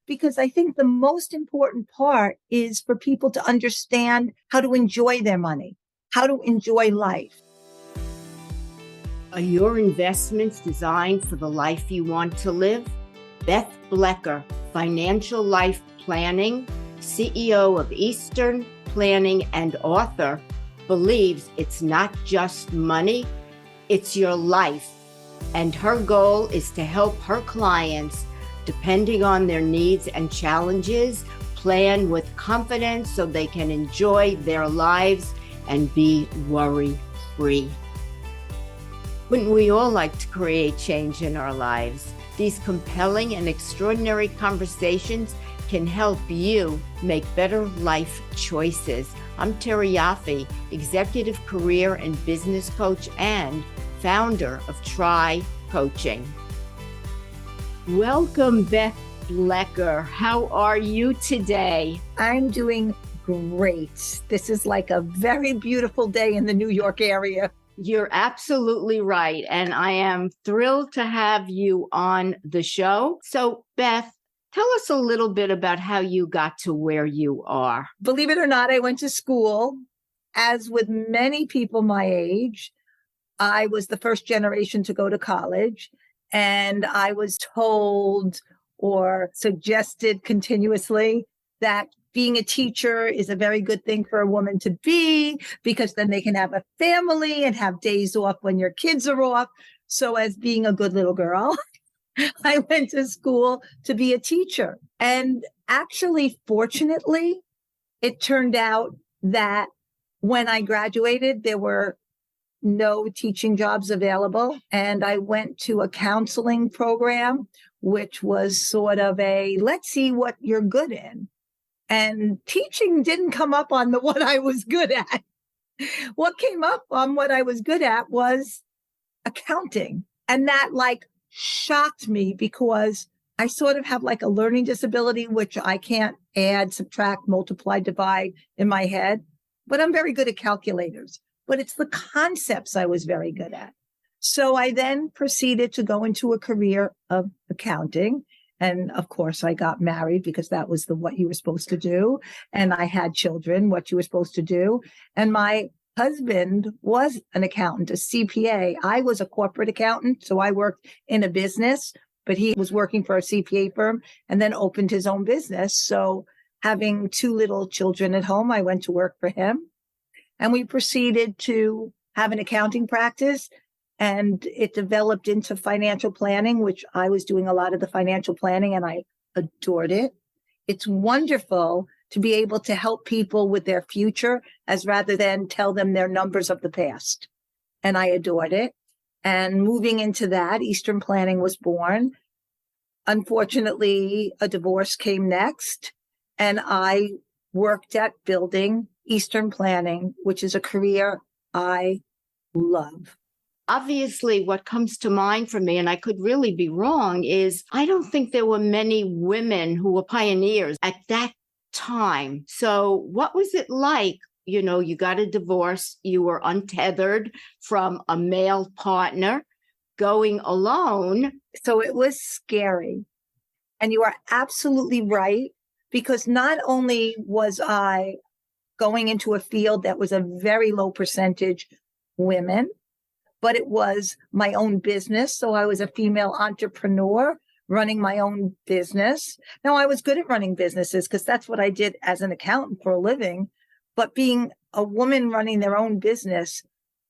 because I think the most important part is for people to understand how to enjoy their money, how to enjoy life. Are your investments designed for the life you want to live? Beth Blecker, Financial Life Planning, CEO of Eastern Planning and author, believes it's not just money, it's your life. And her goal is to help her clients, depending on their needs and challenges, plan with confidence so they can enjoy their lives and be worry-free. Wouldn't we all like to create change in our lives? These compelling and extraordinary conversations can help you make better life choices. I'm Terry Yoffe, Executive Career and Business Coach and founder of Try Coaching. Welcome, Beth Blecker. How are you today? I'm doing great. This is like a very beautiful day in the New York area. You're absolutely right. And I am thrilled to have you on the show. So, Beth, tell us a little bit about how you got to where you are. Believe it or not, I went to school. As with many people my age, I was the first generation to go to college. And I was told or suggested continuously that being a teacher is a very good thing for a woman to be, because then they can have a family and have days off when your kids are off. So as being a good little girl, I went to school to be a teacher. And actually, fortunately, it turned out that when I graduated, there were no teaching jobs available. And I went to a counseling program, which was sort of a, let's see what you're good in. And teaching didn't come up on what I was good at. What came up on what I was good at was accounting. And that shocked me, because I sort of have a learning disability, which I can't add, subtract, multiply, divide in my head. But I'm very good at calculators. But it's the concepts I was very good at. So I then proceeded to go into a career of accounting. And of course, I got married, because that was what you were supposed to do. And I had children, what you were supposed to do. And my husband was an accountant, a CPA. I was a corporate accountant. So I worked in a business, but he was working for a CPA firm and then opened his own business. So having two little children at home, I went to work for him. And we proceeded to have an accounting practice. And it developed into financial planning, which I was doing a lot of the financial planning, and I adored it. It's wonderful to be able to help people with their future, as rather than tell them their numbers of the past. And I adored it. And moving into that, Eastern Planning was born. Unfortunately, a divorce came next, and I worked at building Eastern Planning, which is a career I love. Obviously, what comes to mind for me, and I could really be wrong, is I don't think there were many women who were pioneers at that time. So what was it like? You got a divorce, you were untethered from a male partner, going alone. So it was scary. And you are absolutely right, because not only was I going into a field that was a very low percentage women, but it was my own business. So I was a female entrepreneur running my own business. Now, I was good at running businesses, because that's what I did as an accountant for a living. But being a woman running their own business,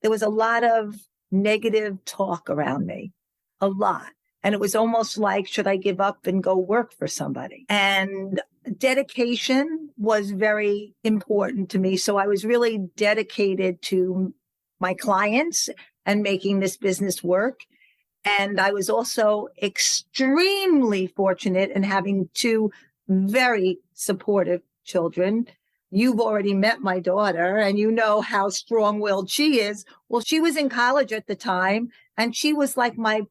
there was a lot of negative talk around me, a lot. And it was almost like, should I give up and go work for somebody? And dedication was very important to me. So I was really dedicated to my clients and making this business work. And I was also extremely fortunate in having two very supportive children. You've already met my daughter, and you know how strong-willed she is. Well, she was in college at the time, and she was like my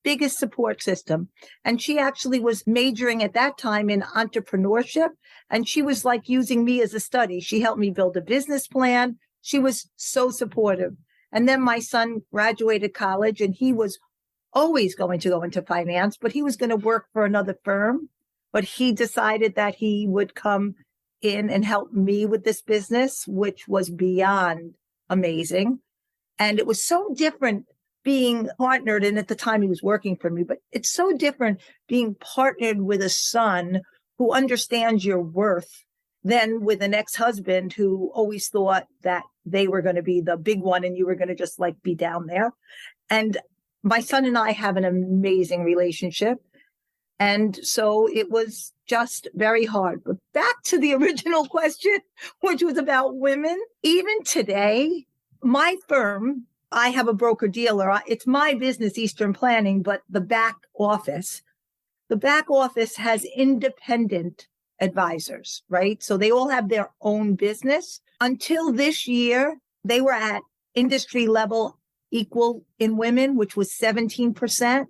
biggest support system. And she actually was majoring at that time in entrepreneurship. And she was like using me as a study. She helped me build a business plan. She was so supportive. And then my son graduated college, and he was always going to go into finance, but he was going to work for another firm. but he decided that he would come in and help me with this business, which was beyond amazing. And it was so different being partnered. And at the time he was working for me, but it's so different being partnered with a son who understands your worth than with an ex-husband who always thought that they were going to be the big one and you were going to just like be down there. And my son and I have an amazing relationship. And so it was just very hard. But back to the original question, which was about women. Even today, my firm, I have a broker dealer. It's my business, Eastern Planning, but the back office has independent advisors, right? So they all have their own business. Until this year, they were at industry level equal in women, which was 17%.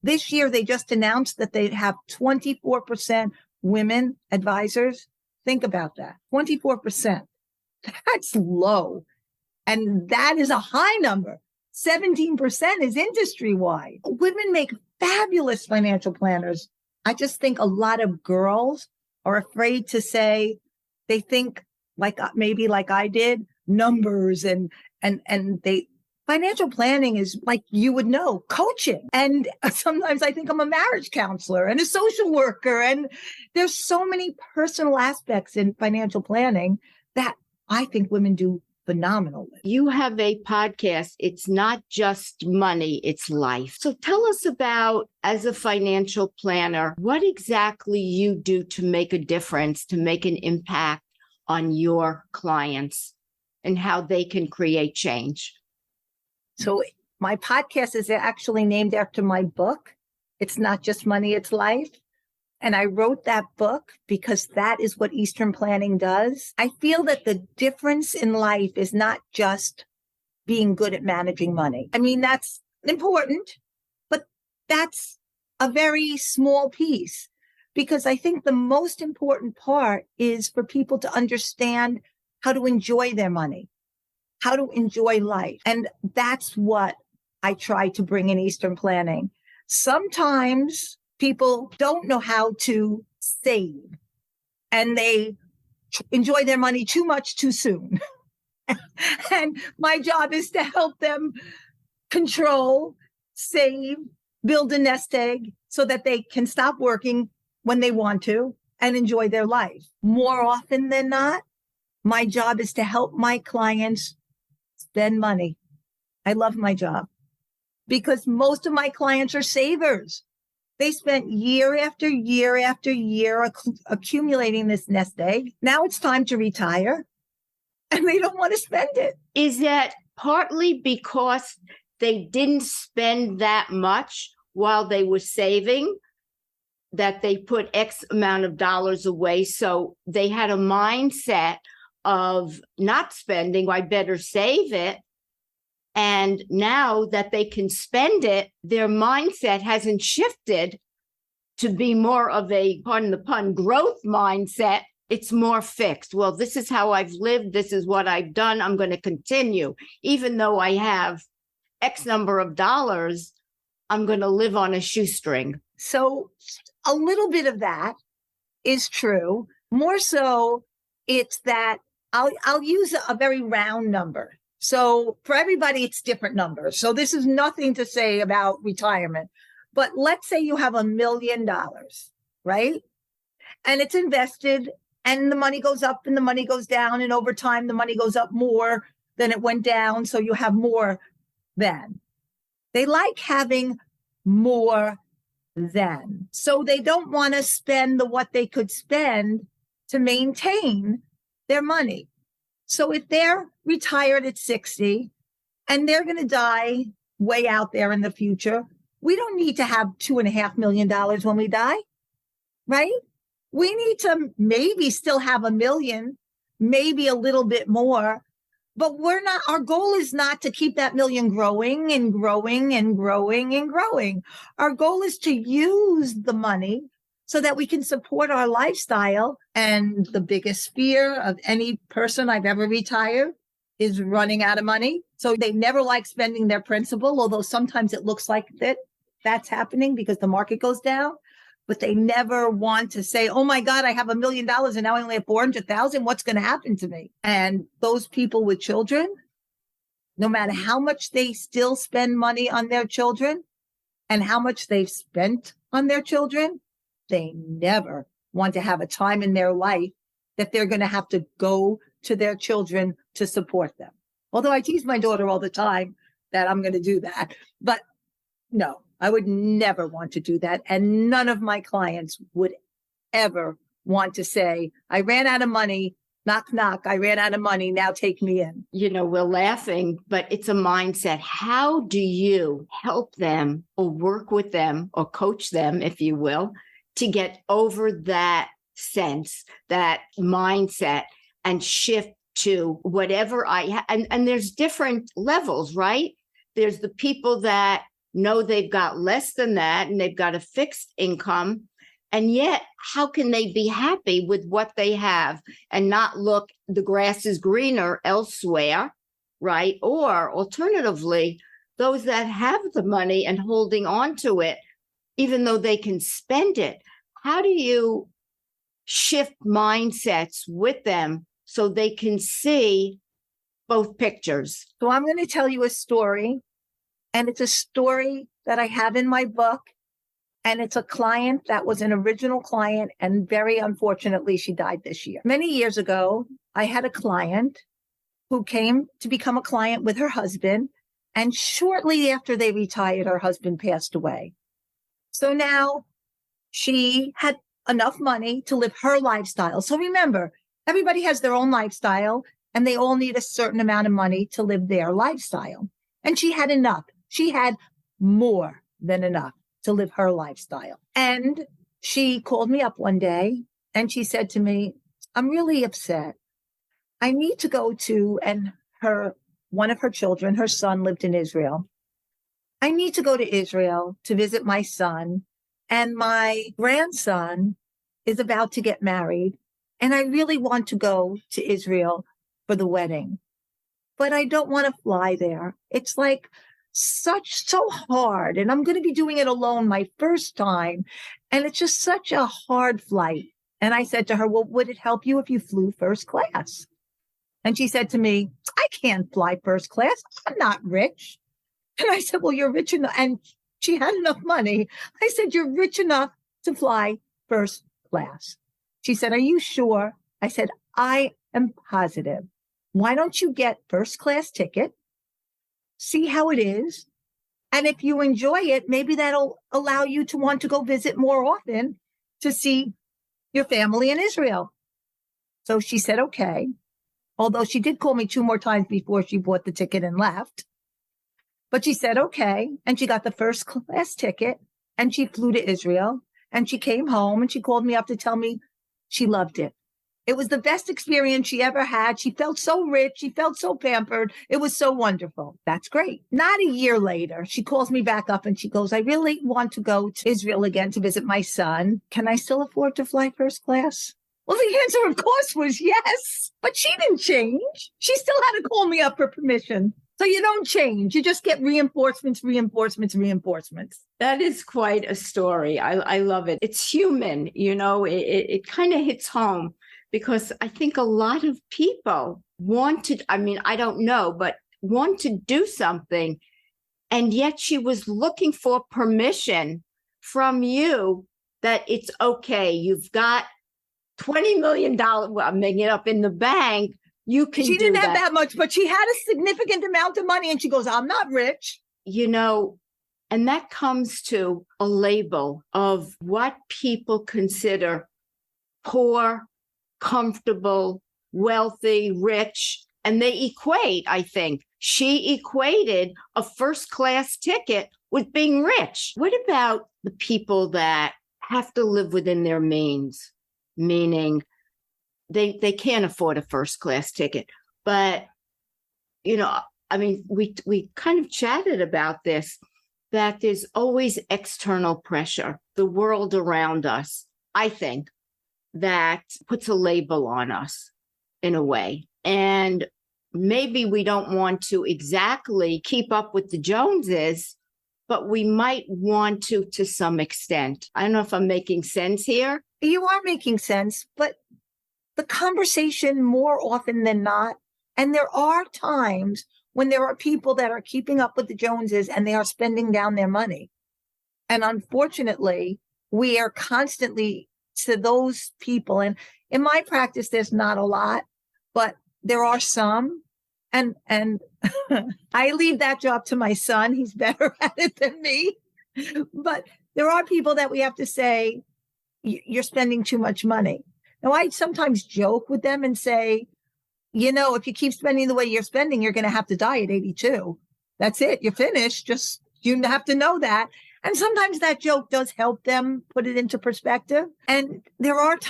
This year, they just announced that they have 24% women advisors. Think about that. 24%. That's low. And that is a high number. 17% is industry-wide. Women make fabulous financial planners. I just think a lot of girls are afraid to say, they think like maybe like I did, numbers and they financial planning is like, you would know, coaching. And sometimes I think I'm a marriage counselor and a social worker. And there's so many personal aspects in financial planning that I think women do phenomenal with. You have a podcast. It's not just money, it's life. So tell us about, as a financial planner, what exactly you do to make a difference, to make an impact on your clients and how they can create change. So my podcast is actually named after my book. It's Not Just Money, It's Life. And I wrote that book because that is what Eastern Planning does. I feel that the difference in life is not just being good at managing money. I mean, that's important, but that's a very small piece, because I think the most important part is for people to understand how to enjoy their money, how to enjoy life. And that's what I try to bring in Eastern Planning. Sometimes people don't know how to save and they enjoy their money too much too soon. And my job is to help them control, save, build a nest egg so that they can stop working when they want to and enjoy their life. More often than not, my job is to help my clients spend money. I love my job because most of my clients are savers. They spent year after year after year accumulating this nest egg. Now it's time to retire and they don't want to spend it. Is that partly because they didn't spend that much while they were saving, that they put X amount of dollars away? So they had a mindset of not spending, I better save it. And now that they can spend it, their mindset hasn't shifted to be more of a, pardon the pun, growth mindset. It's more fixed. Well, this is how I've lived. This is what I've done. I'm going to continue. Even though I have X number of dollars, I'm going to live on a shoestring. So a little bit of that is true. More so, it's that I'll use a very round number. So for everybody, it's different numbers. So this is nothing to say about retirement, but let's say you have $1 million, right? And it's invested and the money goes up and the money goes down. And over time, the money goes up more than it went down. So you have more than. They like having more than. So they don't want to spend what they could spend to maintain their money. So if they're retired at 60 and they're going to die way out there in the future, we don't need to have $2.5 million when we die, right? We need to maybe still have $1 million, maybe a little bit more, but our goal is not to keep that $1 million growing and growing and growing and growing. Our goal is to use the money so that we can support our lifestyle. And the biggest fear of any person I've ever retired is running out of money. So they never like spending their principal, although sometimes it looks like that's happening because the market goes down. but they never want to say, oh my God, I have $1 million and now I only have 400,000. What's going to happen to me? And those people with children, no matter how much they still spend money on their children and how much they've spent on their children, they never want to have a time in their life that they're going to have to go to their children to support them. Although I tease my daughter all the time that I'm going to do that. But no, I would never want to do that. And none of my clients would ever want to say, I ran out of money, knock, knock, I ran out of money, now take me in. We're laughing, but it's a mindset. How do you help them or work with them or coach them, if you will, to get over that sense, that mindset, and shift to whatever and there's different levels, right? There's the people that know they've got less than that and they've got a fixed income. And yet, how can they be happy with what they have and not look, the grass is greener elsewhere, right? Or alternatively, those that have the money and holding on to it, even though they can spend it, how do you shift mindsets with them so they can see both pictures? So I'm going to tell you a story, and it's a story that I have in my book. And it's a client that was an original client, and very unfortunately, she died this year. Many years ago, I had a client who came to become a client with her husband, and shortly after they retired, her husband passed away. So now she had enough money to live her lifestyle. So remember, everybody has their own lifestyle, and they all need a certain amount of money to live their lifestyle. And she had enough. She had more than enough to live her lifestyle. And she called me up one day and she said to me, I'm really upset. I need to go to, and one of her children, her son lived in Israel. I need to go to Israel to visit my son, and my grandson is about to get married. And I really want to go to Israel for the wedding, but I don't want to fly there. It's like so hard. And I'm going to be doing it alone my first time. And it's just such a hard flight. And I said to her, well, would it help you if you flew first class? And she said to me, I can't fly first class. I'm not rich. And I said, well, you're rich enough. And she had enough money. I said, you're rich enough to fly first class. She said, are you sure? I said, I am positive. Why don't you get first class ticket? See how it is. And if you enjoy it, maybe that'll allow you to want to go visit more often to see your family in Israel. So she said, okay. Although she did call me 2 more times before she bought the ticket and left. But she said, okay. And she got the first class ticket and she flew to Israel and she came home and she called me up to tell me she loved it. It was the best experience she ever had. She felt so rich. She felt so pampered. It was so wonderful. That's great. Not a year later, she calls me back up and she goes, I really want to go to Israel again to visit my son. Can I still afford to fly first class? Well, the answer, of course, was yes. But she didn't change. She still had to call me up for permission. So you don't change. You just get reinforcements. That is quite a story. I love it. It's human. It kind of hits home. Because I think a lot of people want to, I don't know, but want to do something. And yet she was looking for permission from you that it's okay. You've got $20 million, well, I'm making it up, in the bank. You can do that. She didn't have that much, but she had a significant amount of money. And she goes, I'm not rich. And that comes to a label of what people consider poor, comfortable, wealthy, rich, and they equate, I think. She equated a first-class ticket with being rich. What about the people that have to live within their means, meaning they can't afford a first-class ticket? But, we kind of chatted about this, that there's always external pressure, the world around us, I think, that puts a label on us in a way. And maybe we don't want to exactly keep up with the Joneses, but we might want to some extent. I don't know if I'm making sense here. You are making sense, but the conversation more often than not, and there are times when there are people that are keeping up with the Joneses and they are spending down their money. And unfortunately, we are constantly to those people. And in my practice, there's not a lot, but there are some. And I leave that job to my son. He's better at it than me. But there are people that we have to say, you're spending too much money. Now, I sometimes joke with them and say, if you keep spending the way you're spending, you're going to have to die at 82. That's it. You're finished. Just, you have to know that. And sometimes that joke does help them put it into perspective. And there have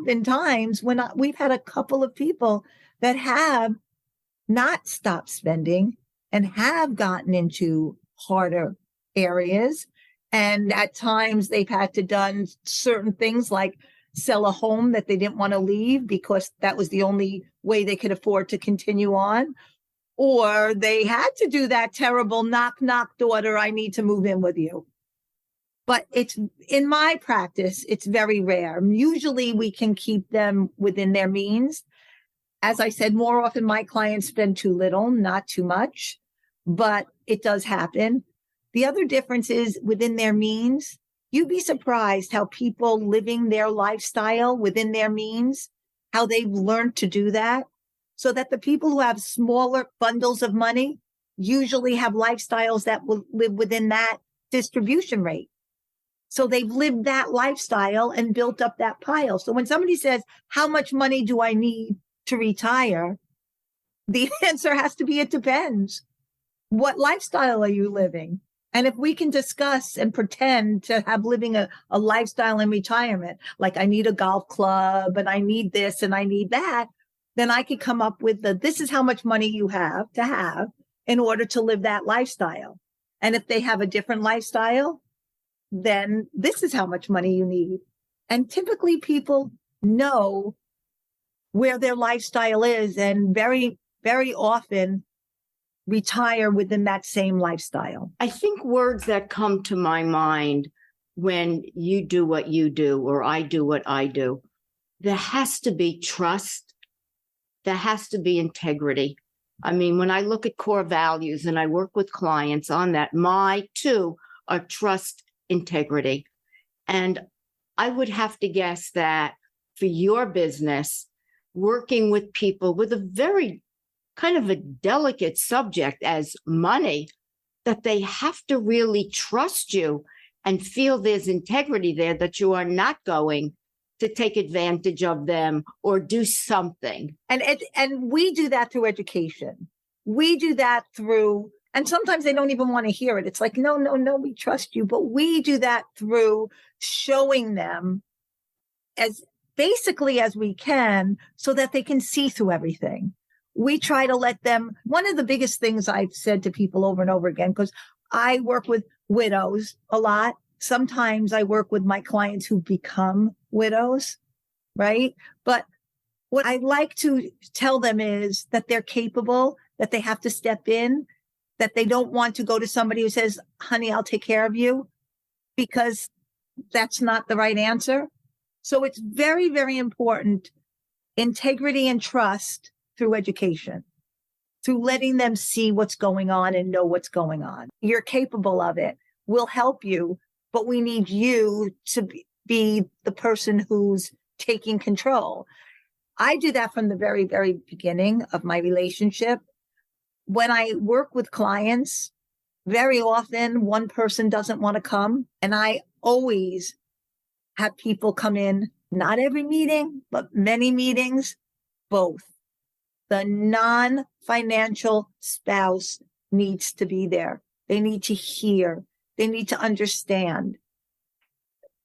been times when we've had a couple of people that have not stopped spending and have gotten into harder areas. And at times they've had to done certain things like sell a home that they didn't want to leave because that was the only way they could afford to continue on. Or they had to do that terrible knock, knock, daughter, I need to move in with you. But it's in my practice, it's very rare. Usually we can keep them within their means. As I said, more often my clients spend too little, not too much, but it does happen. The other difference is within their means. You'd be surprised how people living their lifestyle within their means, how they've learned to do that. So that the people who have smaller bundles of money usually have lifestyles that will live within that distribution rate. So they've lived that lifestyle and built up that pile. So when somebody says, how much money do I need to retire? The answer has to be, it depends. What lifestyle are you living? And if we can discuss and pretend to have living a lifestyle in retirement, like I need a golf club and I need this and I need that, then I could come up with this is how much money you have to have in order to live that lifestyle. And if they have a different lifestyle, then this is how much money you need. And typically people know where their lifestyle is and very, very often retire within that same lifestyle. I think words that come to my mind when you do what you do or I do what I do, there has to be trust. There has to be integrity. I mean, when I look at core values and I work with clients on that, my two are trust, integrity. And I would have to guess that for your business, working with people with a very kind of a delicate subject as money, that they have to really trust you and feel there's integrity there, that you are not going to take advantage of them or do something. And we do that through education. We do that through, and sometimes they don't even want to hear it. It's like, no, we trust you. But we do that through showing them as basically as we can so that they can see through everything. We try to let them, one of the biggest things I've said to people over and over again, because I work with widows a lot. Sometimes I work with my clients who become widows, right? But what I like to tell them is that they're capable, that they have to step in, that they don't want to go to somebody who says, honey, I'll take care of you, because that's not the right answer. So it's very, very important. Integrity and trust through education, through letting them see what's going on and know what's going on. You're capable of it. We'll help you, but we need you to be the person who's taking control. I do that from the very, very beginning of my relationship. When I work with clients, very often one person doesn't want to come, and I always have people come in, not every meeting, but many meetings, both. The non-financial spouse needs to be there. They need to hear. They need to understand.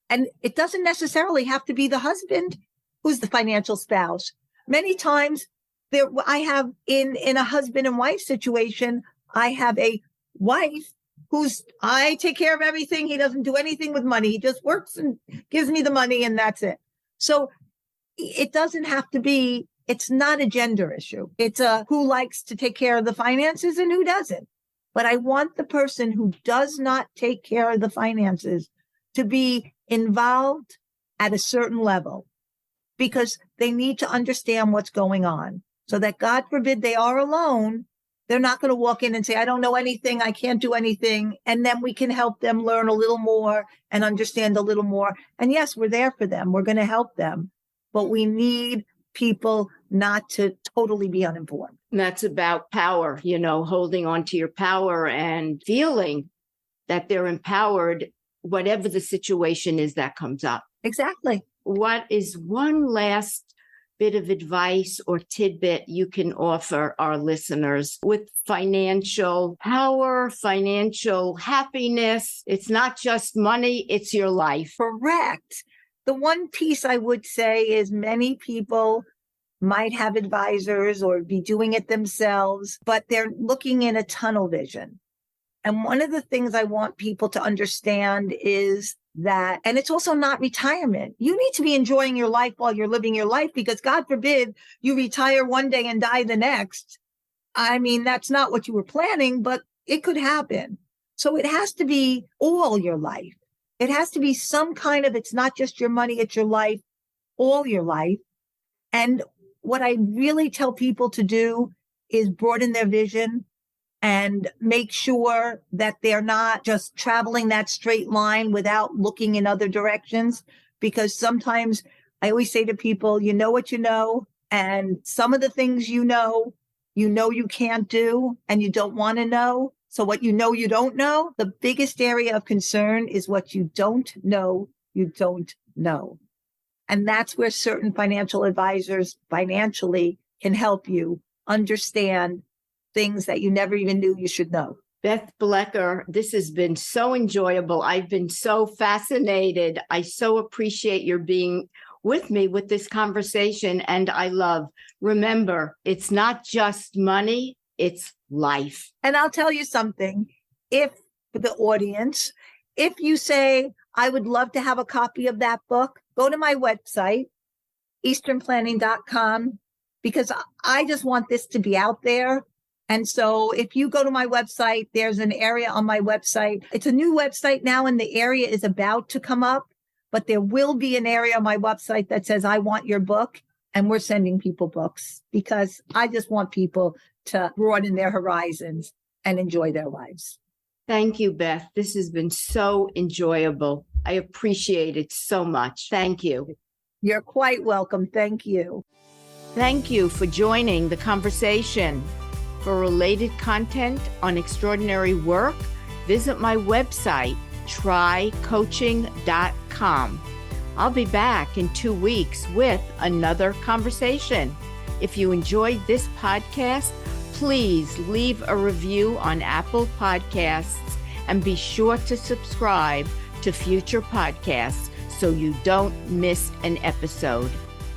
And it doesn't necessarily have to be the husband who's the financial spouse. Many times I have in a husband and wife situation, I have a wife I take care of everything. He doesn't do anything with money. He just works and gives me the money and that's it. So it doesn't have to be, it's not a gender issue. It's who likes to take care of the finances and who doesn't. But I want the person who does not take care of the finances to be involved at a certain level, because they need to understand what's going on, so that God forbid they are alone. They're not going to walk in and say, I don't know anything, I can't do anything. And then we can help them learn a little more and understand a little more. And yes, we're there for them. We're going to help them. But we need people not to totally be uninformed. And that's about power, holding on to your power and feeling that they're empowered, whatever the situation is that comes up. Exactly. What is one last bit of advice or tidbit you can offer our listeners with financial power, financial happiness? It's not just money, it's your life. Correct. The one piece I would say is many people might have advisors or be doing it themselves, but they're looking in a tunnel vision. And one of the things I want people to understand is that, and it's also not retirement. You need to be enjoying your life while you're living your life, because God forbid you retire one day and die the next. I mean, that's not what you were planning, but it could happen. So it has to be all your life. It has to be some kind of, it's not just your money, it's your life, all your life. And what I really tell people to do is broaden their vision and make sure that they're not just traveling that straight line without looking in other directions. Because sometimes I always say to people, you know what you know, and some of the things you know you can't do and you don't want to know. So what you don't know, the biggest area of concern is what you don't know, you don't know. And that's where certain financial advisors financially can help you understand things that you never even knew you should know. Beth Blecker, this has been so enjoyable. I've been so fascinated. I so appreciate your being with me with this conversation. And I love, remember, it's not just money, it's life. And I'll tell you something, if for the audience, if you say, I would love to have a copy of that book, go to my website, easternplanning.com, because I just want this to be out there. And so if you go to my website, there's an area on my website. It's a new website now, and the area is about to come up, but there will be an area on my website that says, I want your book. And we're sending people books because I just want people to broaden their horizons and enjoy their lives. Thank you, Beth. This has been so enjoyable. I appreciate it so much. Thank you. You're quite welcome. Thank you. Thank you for joining the conversation. For related content on extraordinary work, visit my website, trycoaching.com. I'll be back in 2 weeks with another conversation. If you enjoyed this podcast, please leave a review on Apple Podcasts and be sure to subscribe to future podcasts so you don't miss an episode.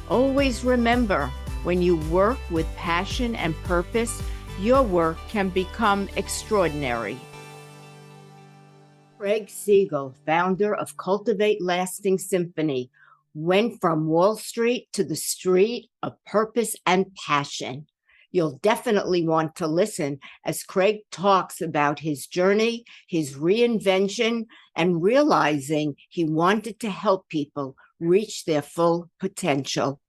Always remember, when you work with passion and purpose, your work can become extraordinary. Craig Siegel, founder of Cultivate Lasting Symphony, went from Wall Street to the street of purpose and passion. You'll definitely want to listen as Craig talks about his journey, his reinvention, and realizing he wanted to help people reach their full potential.